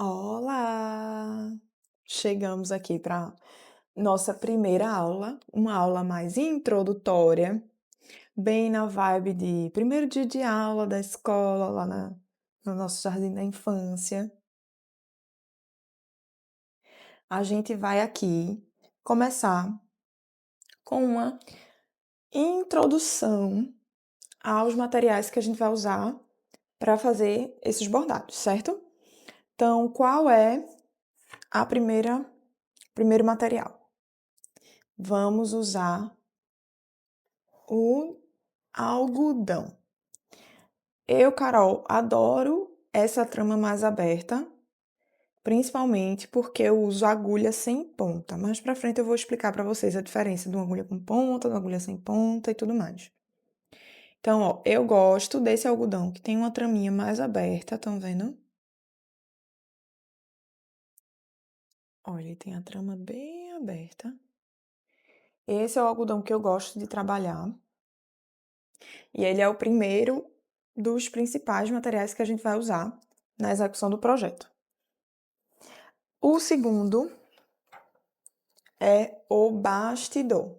Olá! Chegamos aqui para nossa primeira aula, uma aula mais introdutória, bem na vibe de primeiro dia de aula da escola, lá no nosso jardim da infância. A gente vai aqui começar com uma introdução aos materiais que a gente vai usar para fazer esses bordados, certo? Então, qual é a primeiro material? Vamos usar o algodão. Eu, Carol, adoro essa trama mais aberta, principalmente porque eu uso agulha sem ponta. Mais pra frente eu vou explicar pra vocês a diferença de uma agulha com ponta, de uma agulha sem ponta e tudo mais. Então, ó, eu gosto desse algodão que tem uma traminha mais aberta, estão vendo? Olha, ele tem a trama bem aberta. Esse é o algodão que eu gosto de trabalhar. E ele é o primeiro dos principais materiais que a gente vai usar na execução do projeto. O segundo é o bastidor.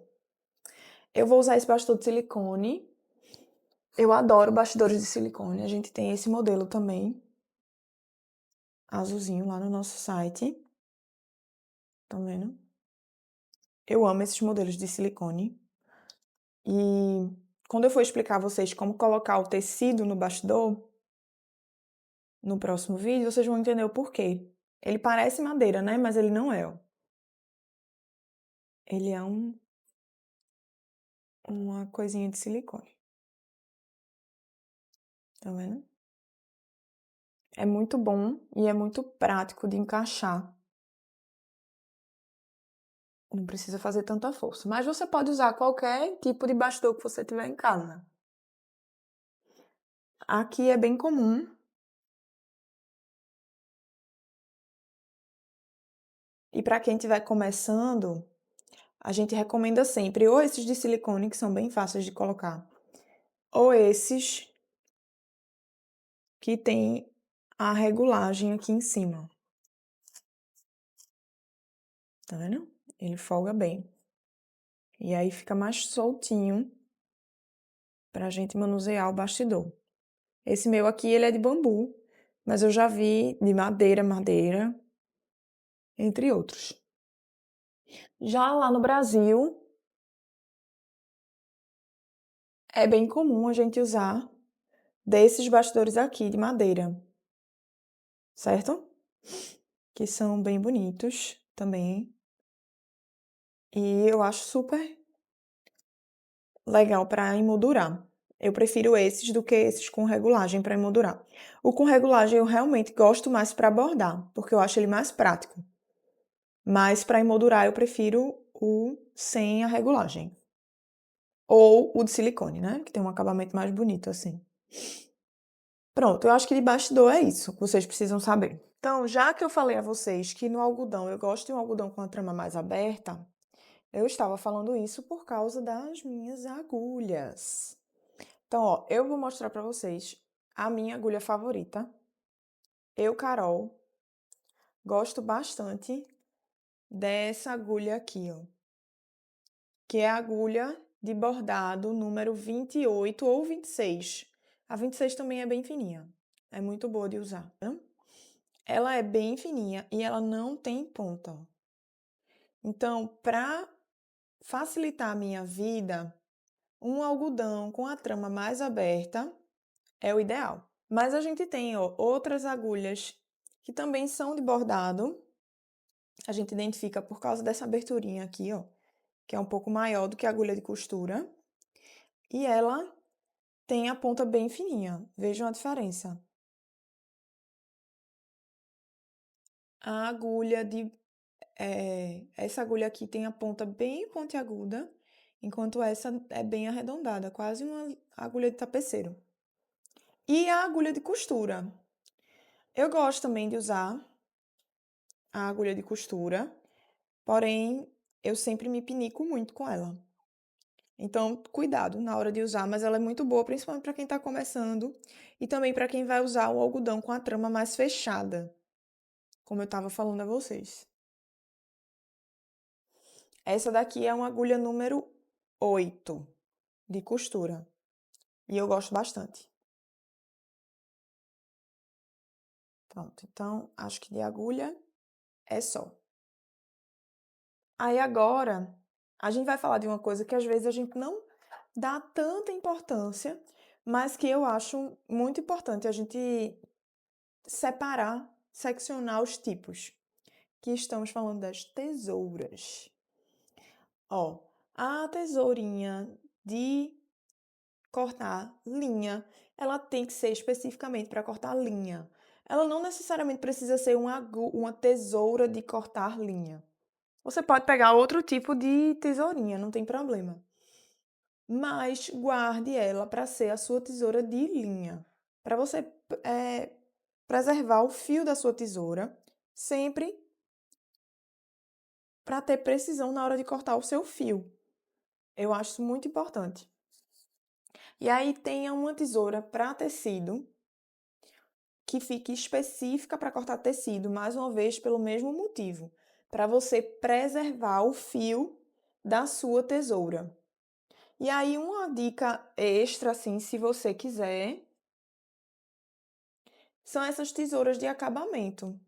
Eu vou usar esse bastidor de silicone. Eu adoro bastidores de silicone. A gente tem esse modelo também, azulzinho, lá no nosso site. Estão vendo? Eu amo esses modelos de silicone. E quando eu for explicar a vocês como colocar o tecido no bastidor, no próximo vídeo, vocês vão entender o porquê. Ele parece madeira, né? Mas ele não é, ó. Ele é uma coisinha de silicone. Tá vendo? É muito bom e é muito prático de encaixar. Não precisa fazer tanta força. Mas você pode usar qualquer tipo de bastidor que você tiver em casa. Aqui é bem comum. E para quem estiver começando, a gente recomenda sempre ou esses de silicone, que são bem fáceis de colocar, ou esses que tem a regulagem aqui em cima. Tá vendo? Ele folga bem. E aí fica mais soltinho pra gente manusear o bastidor. Esse meu aqui, ele é de bambu, mas eu já vi de madeira, entre outros. Já lá no Brasil, é bem comum a gente usar desses bastidores aqui de madeira, certo? Que são bem bonitos também. E eu acho super legal para emoldurar. Eu prefiro esses do que esses com regulagem para emoldurar. O com regulagem eu realmente gosto mais para bordar, porque eu acho ele mais prático. Mas para emoldurar eu prefiro o sem a regulagem. Ou o de silicone, né? Que tem um acabamento mais bonito assim. Pronto, eu acho que de bastidor é isso que vocês precisam saber. Então, já que eu falei a vocês que no algodão eu gosto de um algodão com a trama mais aberta, eu estava falando isso por causa das minhas agulhas. Então, ó, eu vou mostrar para vocês a minha agulha favorita. Eu, Carol, gosto bastante dessa agulha aqui, ó. Que é a agulha de bordado número 28 ou 26. A 26 também é bem fininha. É muito boa de usar, né? Ela é bem fininha e ela não tem ponta. Então, para facilitar a minha vida, um algodão com a trama mais aberta é o ideal. Mas a gente tem, ó, outras agulhas que também são de bordado. A gente identifica por causa dessa aberturinha aqui, ó, que é um pouco maior do que a agulha de costura. E ela tem a ponta bem fininha. Vejam a diferença. A agulha essa agulha aqui tem a ponta bem pontiaguda, enquanto essa é bem arredondada, quase uma agulha de tapeceiro. E a agulha de costura. Eu gosto também de usar a agulha de costura, porém eu sempre me pinico muito com ela. Então, cuidado na hora de usar, mas ela é muito boa, principalmente para quem está começando e também para quem vai usar o algodão com a trama mais fechada. como eu estava falando a vocês. Essa daqui é uma agulha número 8 de costura. E eu gosto bastante. Pronto, então acho que de agulha é só. Aí agora, a gente vai falar de uma coisa que às vezes a gente não dá tanta importância, mas que eu acho muito importante a gente separar, seccionar os tipos. Que estamos falando das tesouras. Ó, a tesourinha de cortar linha, ela tem que ser especificamente para cortar linha. Ela não necessariamente precisa ser uma tesoura de cortar linha. Você pode pegar outro tipo de tesourinha, não tem problema. Mas guarde ela para ser a sua tesoura de linha. Para você preservar o fio da sua tesoura, sempre para ter precisão na hora de cortar o seu fio. Eu acho isso muito importante. E aí tenha uma tesoura para tecido que fique específica para cortar tecido, mais uma vez pelo mesmo motivo, para você preservar o fio da sua tesoura. E aí uma dica extra assim, se você quiser, são essas tesouras de acabamento.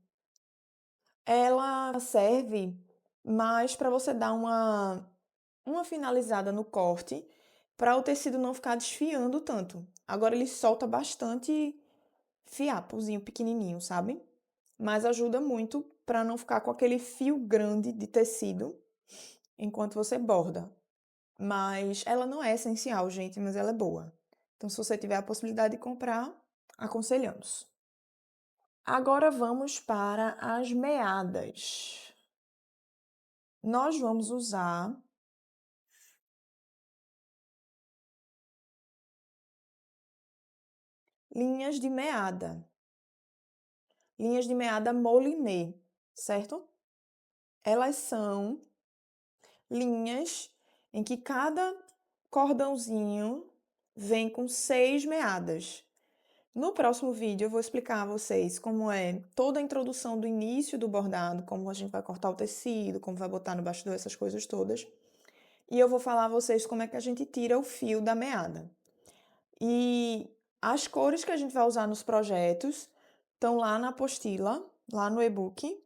Ela serve mais para você dar uma finalizada no corte, para o tecido não ficar desfiando tanto. Agora ele solta bastante fiapozinho pequenininho, sabe? Mas ajuda muito para não ficar com aquele fio grande de tecido enquanto você borda. Mas ela não é essencial, gente, mas ela é boa. Então, se você tiver a possibilidade de comprar, aconselhamos. Agora vamos para as meadas. Nós vamos usar linhas de meada. Linhas de meada mouliné, certo? Elas são linhas em que cada cordãozinho vem com 6 meadas. No próximo vídeo eu vou explicar a vocês como é toda a introdução do início do bordado, como a gente vai cortar o tecido, como vai botar no bastidor, essas coisas todas. E eu vou falar a vocês como é que a gente tira o fio da meada. E as cores que a gente vai usar nos projetos estão lá na apostila, lá no e-book.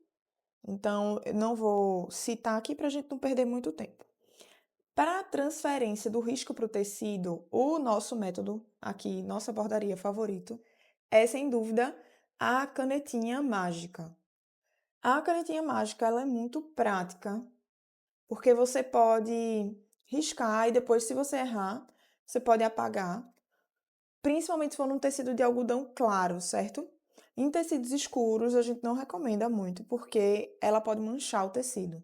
Então, eu não vou citar aqui para a gente não perder muito tempo. Para a transferência do risco para o tecido, o nosso método aqui, nossa bordaria favorito, é sem dúvida a canetinha mágica. A canetinha mágica ela é muito prática, porque você pode riscar e depois, se você errar, você pode apagar, principalmente se for num tecido de algodão claro, certo? Em tecidos escuros, a gente não recomenda muito, porque ela pode manchar o tecido.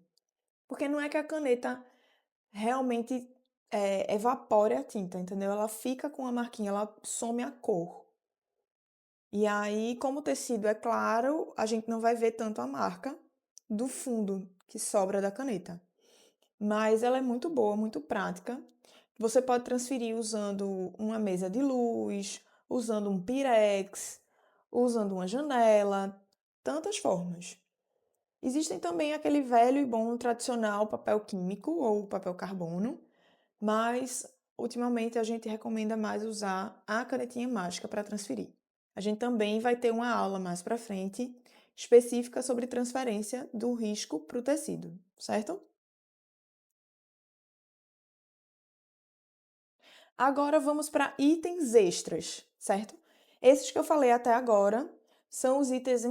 Porque não é que a caneta realmente evapore a tinta, entendeu? Ela fica com a marquinha, ela some a cor. E aí, como o tecido é claro, a gente não vai ver tanto a marca do fundo que sobra da caneta. Mas ela é muito boa, muito prática. Você pode transferir usando uma mesa de luz, usando um pirex, usando uma janela, tantas formas. Existem também aquele velho e bom tradicional papel químico ou papel carbono, mas ultimamente a gente recomenda mais usar a canetinha mágica para transferir. A gente também vai ter uma aula mais para frente específica sobre transferência do risco para o tecido, certo? Agora vamos para itens extras, certo? Esses que eu falei até agora são os itens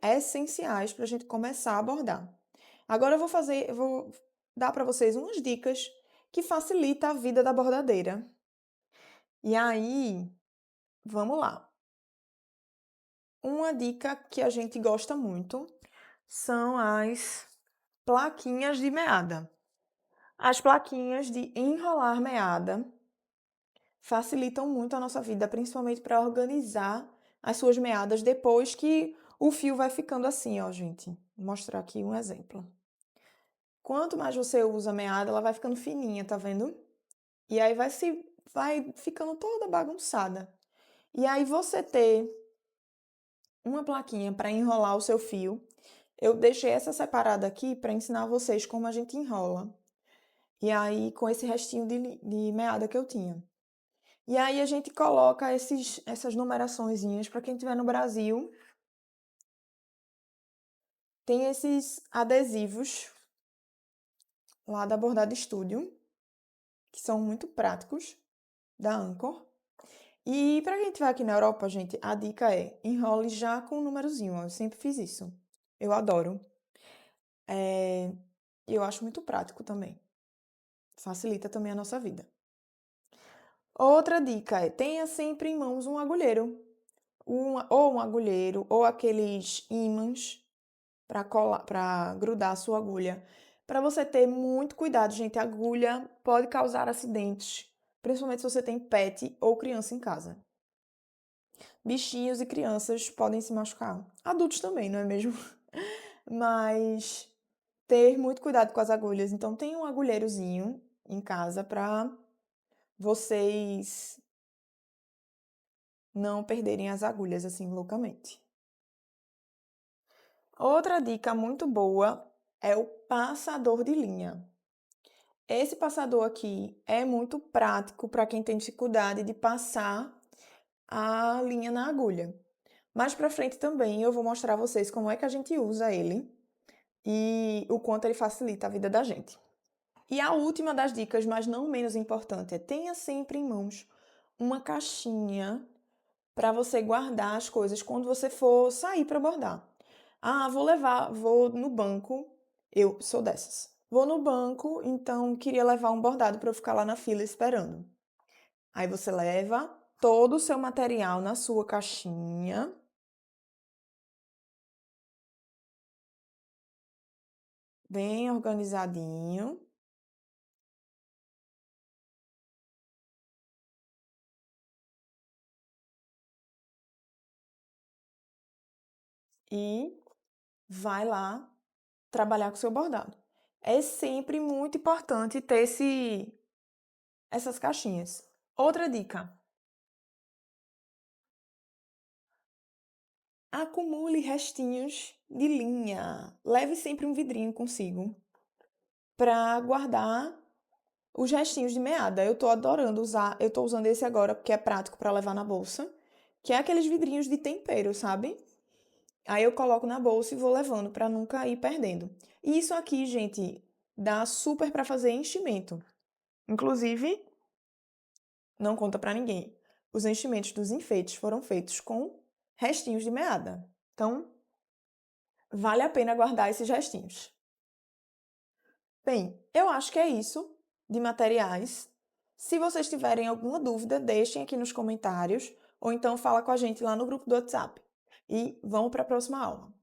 essenciais para a gente começar a abordar. Agora eu vou dar para vocês umas dicas que facilitam a vida da bordadeira. E aí, vamos lá. Uma dica que a gente gosta muito são as plaquinhas de meada. As plaquinhas de enrolar meada facilitam muito a nossa vida, principalmente para organizar as suas meadas depois que o fio vai ficando assim, ó, gente. Vou mostrar aqui um exemplo. Quanto mais você usa a meada, ela vai ficando fininha, tá vendo? E aí vai ficando toda bagunçada. E aí você ter uma plaquinha para enrolar o seu fio Eu deixei essa separada aqui para ensinar vocês como a gente enrola. E aí, com esse restinho de meada que eu tinha. E aí, a gente coloca essas numeraçõezinhas para quem estiver no Brasil. Tem esses adesivos lá da Bordado Studio, que são muito práticos, da Anchor. E para quem estiver aqui na Europa, gente, a dica é enrole já com um númerozinho. Eu sempre fiz isso. Eu adoro. E eu acho muito prático também. Facilita também a nossa vida. Outra dica é tenha sempre em mãos um agulheiro. Ou um agulheiro, ou aqueles ímãs para colar, para grudar a sua agulha. Para você ter muito cuidado, gente. A agulha pode causar acidentes, principalmente se você tem pet ou criança em casa. Bichinhos e crianças podem se machucar. Adultos também, não é mesmo? Mas ter muito cuidado com as agulhas. Então, tem um agulheirozinho em casa para vocês não perderem as agulhas assim loucamente. Outra dica muito boa é o passador de linha. Esse passador aqui é muito prático para quem tem dificuldade de passar a linha na agulha. Mais para frente também eu vou mostrar a vocês como é que a gente usa ele e o quanto ele facilita a vida da gente. E a última das dicas, mas não menos importante, é tenha sempre em mãos uma caixinha para você guardar as coisas quando você for sair para bordar. Ah, vou no banco, eu sou dessas. Vou no banco, então queria levar um bordado para eu ficar lá na fila esperando. Aí você leva todo o seu material na sua caixinha. Bem organizadinho. E vai lá trabalhar com o seu bordado. É sempre muito importante ter essas caixinhas. Outra dica: acumule restinhos de linha. Leve sempre um vidrinho consigo para guardar os restinhos de meada. Eu tô adorando usar, eu tô usando esse agora porque é prático para levar na bolsa, que é aqueles vidrinhos de tempero, sabe? Aí eu coloco na bolsa e vou levando para nunca ir perdendo. E isso aqui, gente, dá super para fazer enchimento. Inclusive, não conta para ninguém. Os enchimentos dos enfeites foram feitos com restinhos de meada. Então, vale a pena guardar esses restinhos. Bem, eu acho que é isso de materiais. Se vocês tiverem alguma dúvida, deixem aqui nos comentários ou então fala com a gente lá no grupo do WhatsApp. E vamos para a próxima aula.